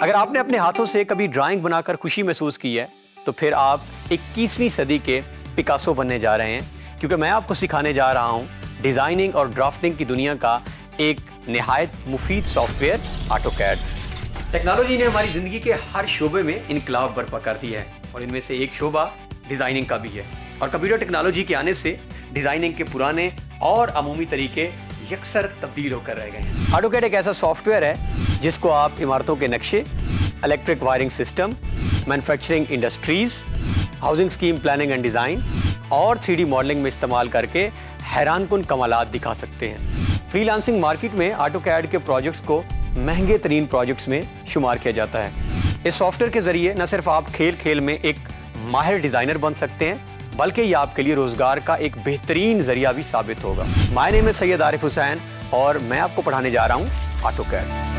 अगर आपने अपने हाथों से कभी ड्राइंग बनाकर खुशी महसूस की है तो फिर आप 21वीं सदी के पिकासो बनने जा रहे हैं, क्योंकि मैं आपको सिखाने जा रहा हूं डिजाइनिंग और ड्राफ्टिंग की दुनिया का एक निहायत मुफीद सॉफ्टवेयर ऑटोकैड। टेक्नोलॉजी ने हमारी जिंदगी के हर शोबे में इनकलाब बर्पा कर दिया है और इनमें से एक शोबा डिजाइनिंग का भी है। और कंप्यूटर टेक्नोलॉजी के आने से डिजाइनिंग के पुराने और अमूमी तरीके यकसर तब्दील होकर रह गए हैं। ऑटोकैड एक ऐसा सॉफ्टवेयर है जिसको आप इमारतों के नक्शे, electric wiring system, manufacturing industries, housing scheme planning and design और 3D मॉडलिंग में इस्तेमाल करके हैरानकुन कमालात दिखा सकते हैं। फ्रीलांसिंग मार्केट में ऑटोकैड के प्रोजेक्ट्स को महंगे तरीन प्रोजेक्ट्स में शुमार किया जाता है। इस सॉफ्टवेयर के जरिए न सिर्फ आप खेल खेल में एक माहिर डिज़ाइनर बन सकते हैं, बल्कि ये आपके लिए रोजगार का एक बेहतरीन जरिया भी साबित होगा। My name is Syed Arif Hussain और मैं आपको पढ़ाने जा रहा हूँ ऑटोकैड।